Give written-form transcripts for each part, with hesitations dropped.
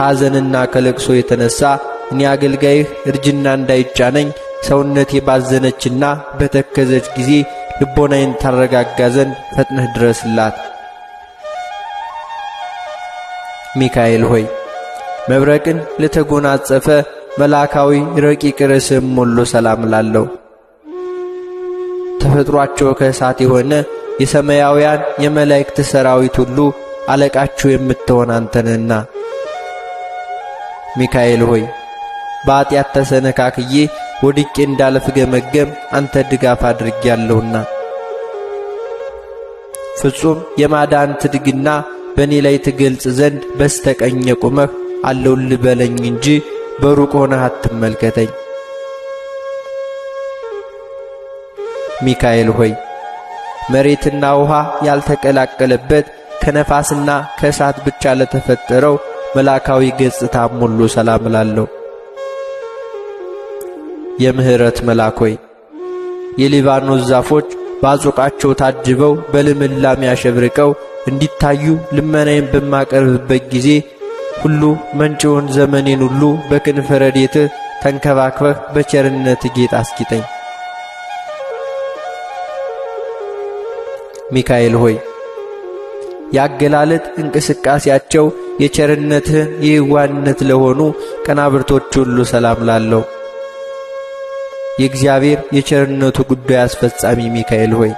ከሐዘንና ከለቅሶ የተነሳ እኔ አገልጋይህ እርጅና እንዳይጫነኝ ሰውነቴ ባዘነችና በተከዘች ጊዜ ልቦናዬን ታረጋጋ ዘንድ ፈጥነህ ድረስላት። ሚካኤል ሆይ መብረቅን ለተጎናጸፈ መላካዊ ረቂቅ ርዕስም ሁሉ ሰላም ላለው ተፈጥሯቸው ከእሳት የሆነ የሰማያውያን የመላእክት ሰራዊት ሁሉ አለቃችሁ የምትሆን አንተንና ሚካኤል ሆይ በኃጢአት ተሰነካክዬ ወድቄ እንዳልፍገመገም አንተ ድጋፍ አድርጌያለሁና ፍጹም የማዳን ትድግና በእኔ ላይ ትገልጽ ዘንድ በስተቀኝ ቁመህ አለውልህ በለኝ እንጂ በሩቅ ሆነህ አትመልከተኝ። ሚካኤል ሆይ መሬትና ውሃ ያልተቀላቀለበት ከነፋስና ከእሳት ብቻ ለተፈጠረው መላካዊ ገጽታም ሁሉ ሰላም ላለው የምህረት መልአክ ሆይ የሊባኖስ ዛፎች ባዞቃቸው ታጅበው በልምላሜ አሸብርቀው እንዲታዩ ልመናዬን በማቀርብበት ጊዜ ሁሉ መንጭውን ዘመኔን ሁሉ በክንፈ ረድኤትህ ተንከባክበህ በቸርነት ጌጥ አስጊጠኝ። ሚካኤል ሆይ ያገላለጥ እንቅስቃሴያቸው የቸርነትህን የዋህነት ለሆኑ ቀናብርቶች ሁሉ ሰላም ላለው የእግዚአብሔር የቸርነቱ ጉዳይ አስፈጻሚ ሚካኤል ሆይ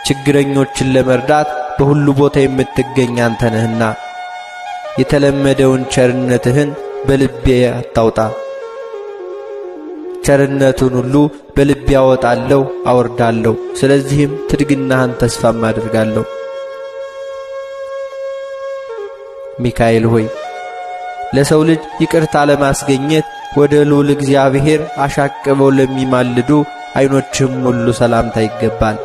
ችግረኞችን ለመርዳት በሁሉ ቦታ የምትገኝ አንተ ነህና የተለመደውን ቸርነትህን በልቤ አታውጣ። ቸርነቱን ሁሉ በልቤ አወጣለሁ አወርዳለሁ። ስለዚህም ትድግናህን ተስፋም አድርጋለሁ። ሚካኤል ሆይ ለሰው ልጅ ይቅርታ ለማስገኘት ወደ ልዑል እግዚአብሔር አሻቅበው ለሚማልዱ ዓይኖችም ሁሉ ሰላምታ ይገባል።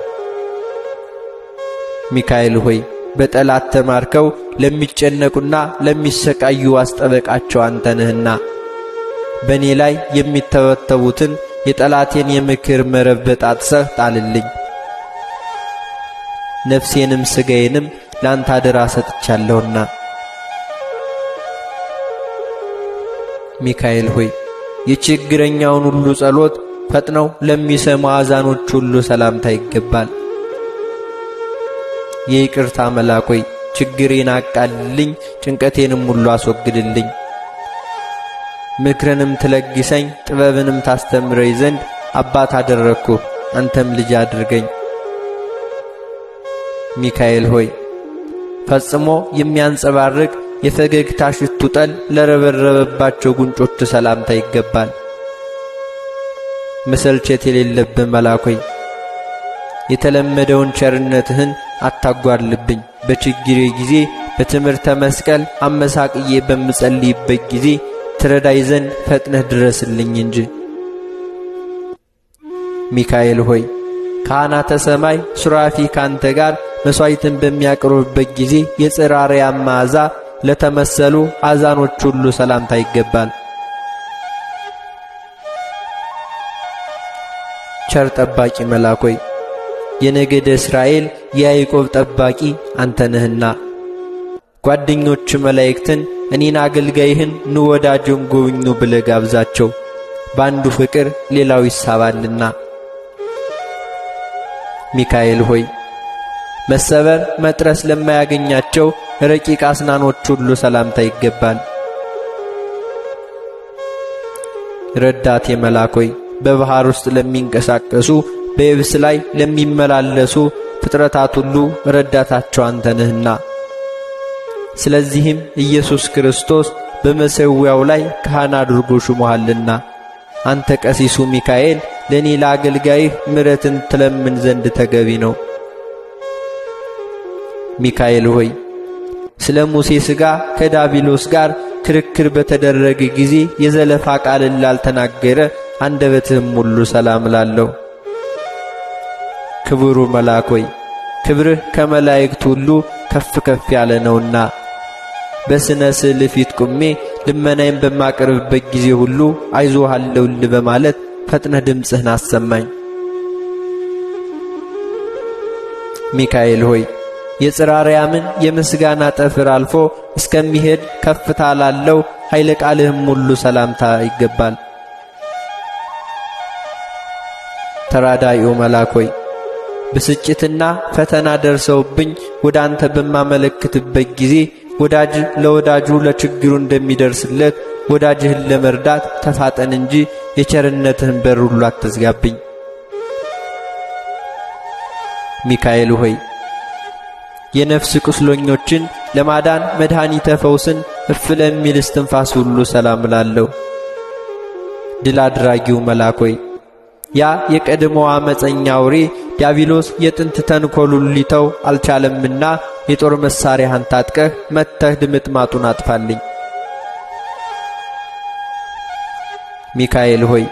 ሚካኤል ሆይ በጠላት ተማርከው ለሚጨነቁና ለሚሰቃዩ አስጠበቃቸው አንተ ነህና በእኔ ላይ የሚተወተቡትን የጠላቴን የምክር መረብ በጣጥሰህ ጣልልኝ። ነፍሴንም ሥጋዬንም ላንተ አደራ ሰጥቻለሁና ሚካኤል ሆይ የችግረኛውን ሁሉ ጸሎት ፈጥነው ለሚሰሙ አዛኖች ሁሉ ሰላምታ ይገባል። የይቅርታ መልአክ ሆይ ችግሬን አቃልልኝ፣ ጭንቀቴንም ሁሉ አስወግድልኝ። ምክርንም ትለግሰኝ ጥበብንም ታስተምረኝ ዘንድ አባት አደረግኩህ፣ አንተም ልጅ አድርገኝ። ሚካኤል ሆይ ፈጽሞ የሚያንጸባርቅ የፈገግታ ሽቱ ጠል ለረበረበባቸው ጉንጮች ሰላምታ ይገባል። መሰልቸት የሌለብህ መልአክ ሆይ የተለመደውን ቸርነትህን አታጓድልብኝ። በችግሬ ጊዜ በትምህርተ መስቀል አመሳቅዬ በምጸልይበት ጊዜ ትረዳይ ዘንድ ፈጥነህ ድረስልኝ እንጂ። ሚካኤል ሆይ ካህናተ ሰማይ ሱራፊ ካንተ ጋር መሥዋዕትን በሚያቀርቡበት ጊዜ የጽራርያም መዓዛ ለተመሰሉ አዛኖች ሁሉ ሰላምታ ይገባል። ቸር ጠባቂ መልአክ ሆይ የነገደ እስራኤል የያዕቆብ ጠባቂ አንተ ነህና ጓደኞች መላእክትን እኔን አገልጋይህን ኑ ወዳጆን ጎብኙ ብለህ ጋብዛቸው፣ በአንዱ ፍቅር ሌላው ይሳባልና። ሚካኤል ሆይ መሰበር መጥረስ ለማያገኛቸው ረቂቅ አስናኖች ሁሉ ሰላምታ ይገባል። ረዳቴ መልአክ ሆይ በባሕር ውስጥ ለሚንቀሳቀሱ በየብስ ላይ ለሚመላለሱ ፍጥረታት ሁሉ ረዳታቸው አንተ ነህና ስለዚህም ኢየሱስ ክርስቶስ በመሠዊያው ላይ ካህን አድርጎ ሹሞሃልና አንተ ቀሲሱ ሚካኤል ለእኔ ለአገልጋይህ ምሕረትን ትለምን ዘንድ ተገቢ ነው። ሚካኤል ሆይ ስለ ሙሴ ሥጋ ከዳቢሎስ ጋር ክርክር በተደረገ ጊዜ የዘለፋ ቃልን ላልተናገረ አንደበትህም ሁሉ ሰላም ላለው ክቡሩ መልአክ ሆይ ክብርህ ከመላእክት ሁሉ ከፍ ከፍ ያለ ነውና በስነ ስዕል ፊት ቁሜ ልመናዬን በማቀርብበት ጊዜ ሁሉ አይዞህ አለሁልህ በማለት ፈጥነህ ድምፅህን አሰማኝ። ሚካኤል ሆይ የጽራርያምን የምስጋና ጠፍር አልፎ እስከሚሄድ ከፍታ ላለው ኃይለ ቃልህም ሁሉ ሰላምታ ይገባል። ተራዳኢው መልአክ ሆይ ብስጭትና ፈተና ደርሰውብኝ ወደ አንተ በማመለክትበት ጊዜ ወዳጅ ለወዳጁ ለችግሩ እንደሚደርስለት ወዳጅህን ለመርዳት ተፋጠን እንጂ የቸርነትህን በር ሁሉ አትዝጋብኝ። ሚካኤል ሆይ የነፍስ ቁስለኞችን ለማዳን መድኃኒተ ፈውስን እፍ ለሚል እስትንፋስ ሁሉ ሰላም እላለሁ። ድል አድራጊው መልአክ ሆይ ያ የቀድሞው ዓመፀኛ አውሬ ዲያብሎስ የጥንት ተንኰሉን ሊተው አልቻለምና የጦር መሳሪያህን ታጥቀህ መጥተህ ድምጥማጡን አጥፋልኝ። ሚካኤል ሆይ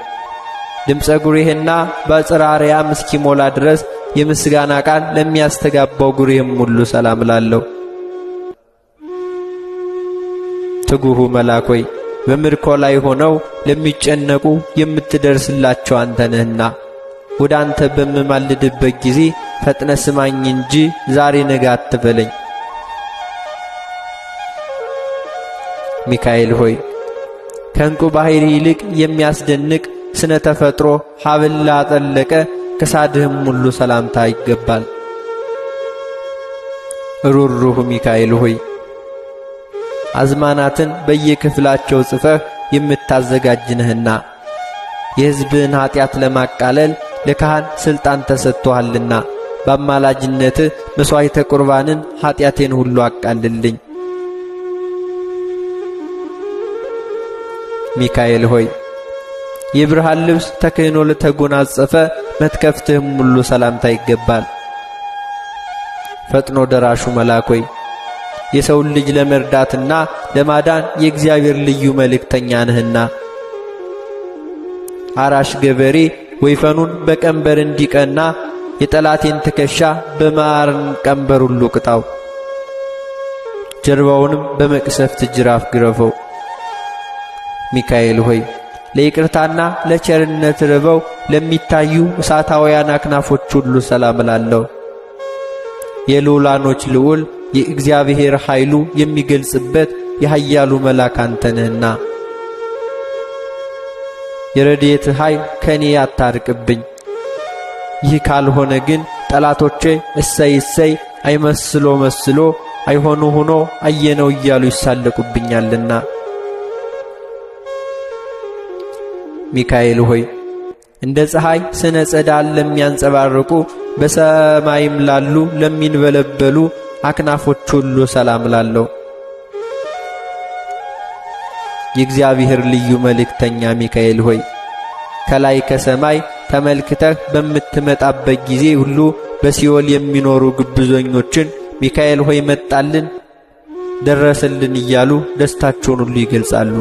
ድምፀ ጉሬህና በጽርሐ አርያም እስኪሞላ ድረስ የምስጋና ቃል ለሚያስተጋባው ጉሬህም ሁሉ ሰላም እላለሁ። ትጉሁ መልአክ ሆይ በምርኮ ላይ ሆነው ለሚጨነቁ የምትደርስላቸው አንተ ነህና ወደ አንተ በምማልድበት ጊዜ ፈጥነ ስማኝ እንጂ ዛሬ ነገ አትበለኝ። ሚካኤል ሆይ ከእንቁ ባሕር ይልቅ የሚያስደንቅ ስነ ተፈጥሮ ሀብል ላጠለቀ ከሳድህም ሁሉ ሰላምታ ይገባል። ሩሩህ ሚካኤል ሆይ አዝማናትን በየክፍላቸው ጽፈህ የምታዘጋጅ ነህና የሕዝብን ኀጢአት ለማቃለል ለካህን ሥልጣን ተሰጥቶሃልና በአማላጅነትህ መሥዋዕተ ቁርባንን ኀጢአቴን ሁሉ አቃልልኝ። ሚካኤል ሆይ የብርሃን ልብስ ተክህኖ ለተጎናጸፈ መትከፍትህም ሁሉ ሰላምታ ይገባል። ፈጥኖ ደራሹ መልአክ ሆይ የሰውን ልጅ ለመርዳትና ለማዳን የእግዚአብሔር ልዩ መልእክተኛ ነህና አራሽ ገበሬ ወይፈኑን በቀንበር እንዲቀና የጠላቴን ትከሻ በማርን ቀንበር ሁሉ ቅጣው፣ ጀርባውንም በመቅሰፍት ጅራፍ ግረፈው። ሚካኤል ሆይ ለይቅርታና ለቸርነት ርበው ለሚታዩ እሳታውያን አክናፎች ሁሉ ሰላም እላለሁ። የልዑላኖች ልዑል የእግዚአብሔር ኃይሉ የሚገልጽበት የኃያሉ መልአክ አንተ ነህና የረድኤት ኃይል ከኔ አታርቅብኝ። ይህ ካልሆነ ግን ጠላቶቼ እሰይ እሰይ አይመስሎ መስሎ አይሆኑ ሆኖ አየነው እያሉ ይሳለቁብኛልና። ሚካኤል ሆይ እንደ ፀሐይ ስነ ጸዳል ለሚያንጸባርቁ በሰማይም ላሉ ለሚንበለበሉ አክናፎች ሁሉ ሰላም እላለሁ። የእግዚአብሔር ልዩ መልእክተኛ ሚካኤል ሆይ ከላይ ከሰማይ ተመልክተህ በምትመጣበት ጊዜ ሁሉ በሲኦል የሚኖሩ ግብዞኞችን ሚካኤል ሆይ መጣልን፣ ደረሰልን እያሉ ደስታቸውን ሁሉ ይገልጻሉ።